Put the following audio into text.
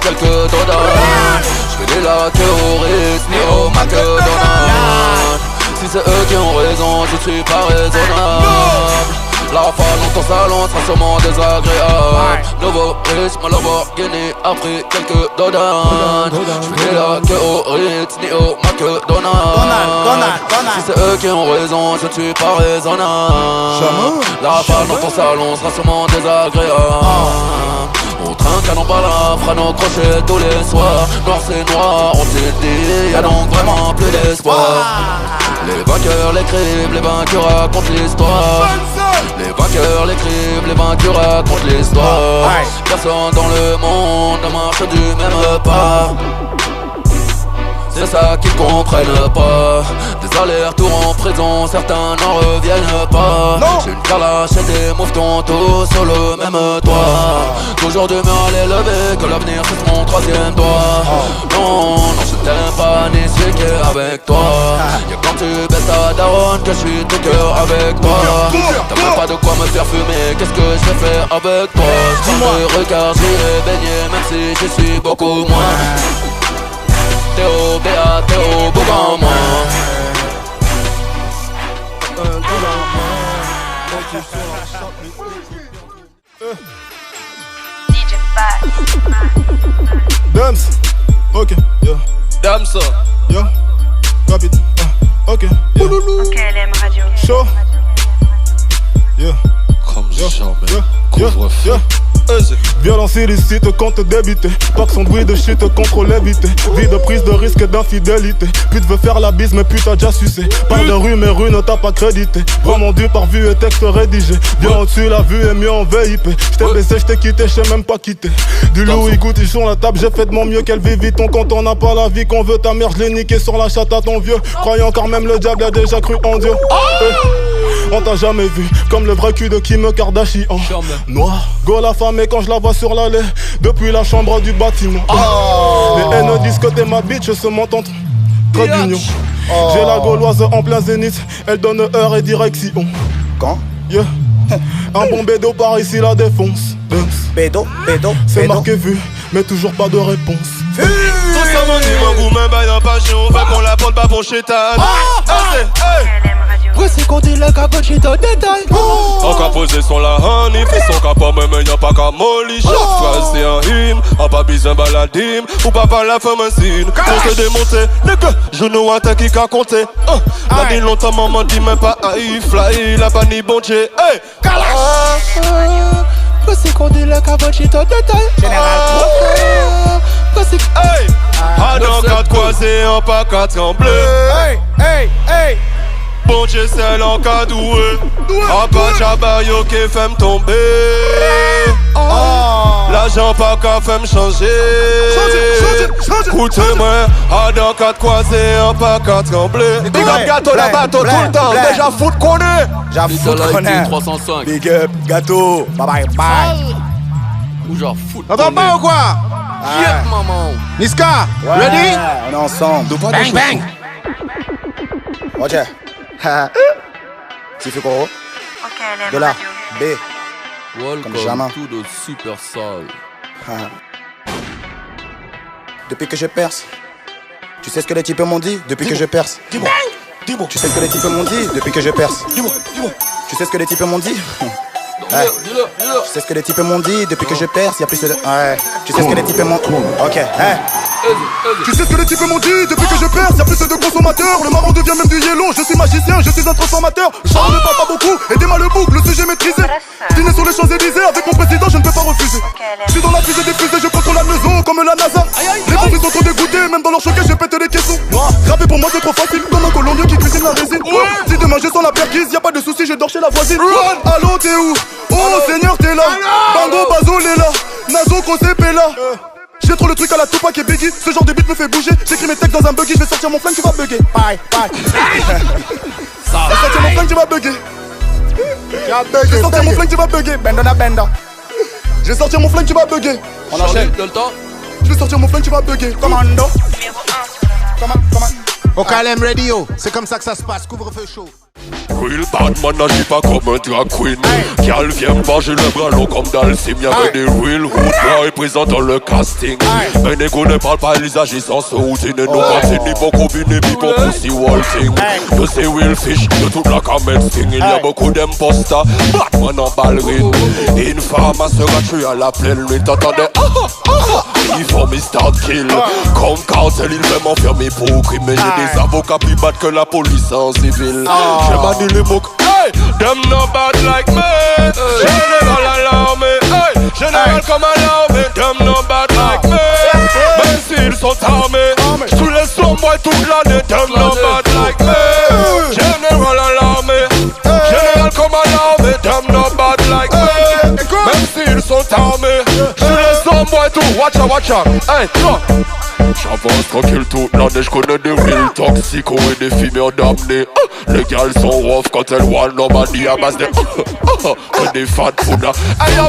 quelques dollars. J'fais des lacs au Ritz ni au McDonald's. Si c'est eux qui ont raison, je suis pas raisonnable. La rafale dans ton salon sera sûrement désagréable. Nouveau riche, ma Lamborghini a pris quelques dollars. J'fais des lacs au Ritz ni au McDonald's. Si c'est eux qui ont raison, je ne suis pas raisonnable. La rafale dans ton salon sera sûrement désagréable. On trinque à nos balles, fera nos crochets tous les soirs. Noir c'est noir, on s'est dit, y'a donc vraiment plus d'espoir. Les vainqueurs l'écrivent, les vaincus racontent l'histoire. Les vainqueurs l'écrivent, les vaincus racontent l'histoire. Personne dans le monde ne marche du même pas. C'est ça qu'ils comprennent pas. Des allers-retours en prison, certains n'en reviennent pas. J'ai une carlache et des mouvements tous sur le même toit. Toujours d'humeur à l'élever, que l'avenir c'est mon troisième doigt. Non, non, je t'aime pas, ni celui qui est avec toi. Y'a quand tu baisses ta daronne que je suis tout cœur avec toi. T'as même pas de quoi me faire fumer, qu'est-ce que je vais faire avec toi? Je regarde, j'irai baigner, même si je suis beaucoup moins. Théo, Béa, Théo, beaucoup moins. DJ Dams, ok, yo. Dams, yo, capitaine, ok, yo. KLM Radio. Chaud, yo. comme jamais, couvre-feu. Violence illicite, compte débité. Pack son bruit de shit contre l'éviter. Vie de prise de risque d'infidélité. Pute veut faire la bise mais pute t'as déjà sucé. Parle de rue mais rue ne t'a pas crédité. Vraiment dû par vue et texte rédigé. Bien au-dessus la vue est mieux en VIP. J't'ai baissé, j't'ai quitté, j't'ai même pas quitté. Du Louis Gucci sur la table, j'ai fait de mon mieux qu'elle vit vite. Quand on n'a pas la vie qu'on veut, ta mère j'l'ai niqué sur la chatte à ton vieux. Croyant encore même le diable a déjà cru en Dieu. On t'a jamais vu comme le vrai cul de Kim Kardashian. Noir, go la femme et quand je la vois sur l'allée depuis la chambre du bâtiment. Les haines disent que t'es ma bitch, se montent entre très mignon. J'ai la gauloise en plein zénith, elle donne heure et direction. Quand? Yeah. Un bon bédo par ici la défonce. Bédo, bédo, c'est marqué vu, mais toujours pas de réponse. Tout ça m'en dit, mon goût, même pas en passion. Fait qu'on la porte pas pour chétan. KLM Radio. Voici qu'on dit le cappuccino au détail. Encore posé sur la honey, fait son capot, même y'a pas qu'à molly. Chaque phrase c'est un hymne, a pas besoin baladim. Ou pas par la femme un signe. Pour te démonter, les gars, je ne vois pas qui qu'a compté. M'a dit longtemps, maman dit même pas aïe, fly, la pas ni bon Dieu. Voici qu'on dit le cappuccino au détail. Voici hey! Ah non, quatre croisés en pas quatre en bleu. Hey, hey, hey. Bon Dieu c'est l'encadoué. En pas jabayo qui fait me tomber. L'argent pas qu'à fait me changer. Écoutez-moi, ah dans quatre croisés en pas quatre en bleu. Big up gâteau la bateau tout le temps. Déjà foot qu'on est. J'avoue qu'on est 305. Big up, gâteau, bye bye bye. Ou genre foot. T'entends pas ou quoi? Yep, maman. Niska, Ouais, ready? on est ensemble. Bang bang. Roger. Tifu Koro, KLM dollar, Radio. B. Comme jamais. Welcome to the super sale. Depuis que je perce, tu sais ce que les types m'ont dit depuis que je perce. Dis-moi, dis-moi. Tu sais ce que les types m'ont dit depuis que je perce. Dis-moi, dis-moi. Tu sais ce que les types m'ont dit. Dis-le. Tu sais ce que les types m'ont dit depuis que je perce, y'a plus de. Ouais. Tu sais ce que les types m'ont. Ok, Tu sais ce que les types m'ont dit depuis que je perce, y'a plus de consommateurs. Le marron devient même du yellow. Je suis magicien, je suis un transformateur. J'en ne parle pas beaucoup, aidez-moi le boucle, le sujet maîtrisé. Dîner sur les Champs-Élysées avec mon président, je ne peux pas refuser. Je suis dans la fusée des fusées, je contrôle la maison comme la NASA. Les bons sont trop dégoûtés, même dans leur choquet, je pète les caissons. Rapper pour moi c'est trop facile, comme un colombien qui cuisine la résine. Si demain je sens la perquise, y'a pas de soucis, je dors chez la voisine. Allô, t'es où? Oh Seigneur, t'es là. Bango, Bazo, Léla. Nazo, Kosé, là. J'ai trop le truc à la Tupac et Biggie. Ce genre de beat me fait bouger. J'écris mes textes dans un buggy. Je vais sortir mon flingue, tu vas bugger. Bye, bye. Je vais sortir mon flingue, tu vas bugger. Je vais sortir mon flingue, tu vas bugger. Benda, benda. Je vais sortir mon flingue, tu vas bugger. On enchaîne. Je vais sortir mon flingue, tu vas bugger. Commando. Numéro 1 sur la radio. Au KLM Radio, c'est comme ça que ça se passe, couvre-feu chaud. Real bad man n'agit pas comme un drag queen. Gal vient manger le bras long comme dans le sim. Y'avait des real hood boys présents dans le casting. Un égo ne parle pas, ils agissent sans se routine. Et nos parties ni pour combiner, ni pour pussy walting. De ces real fish, de toute la camel sting. Il y a beaucoup d'imposters, Batman en ballerine. Et une femme à se rater à la pleine nuit. T'entendais il faut me start kill. Comme cartel, il veut m'enfermer pour crime. Mais j'ai des avocats plus bad que la police en civil. J'ai banni les mots. Hey, them no bad like me. Général à l'armée. Hey, général comme à l'armée. Them no bad like me. Même s'ils sont armés, tous les sombres toute l'année. Them no bad like me. Général à l'armée. Général comme à l'armée. Them no bad like me. Même s'ils sont armés, tous les sombres tout. Watch out, hey, go. J'avance tranquille toute l'année, j'connais des real toxicos et des femmes damnées. Les gals sont rough quand elles voient Normandie à base de que des fat poudres.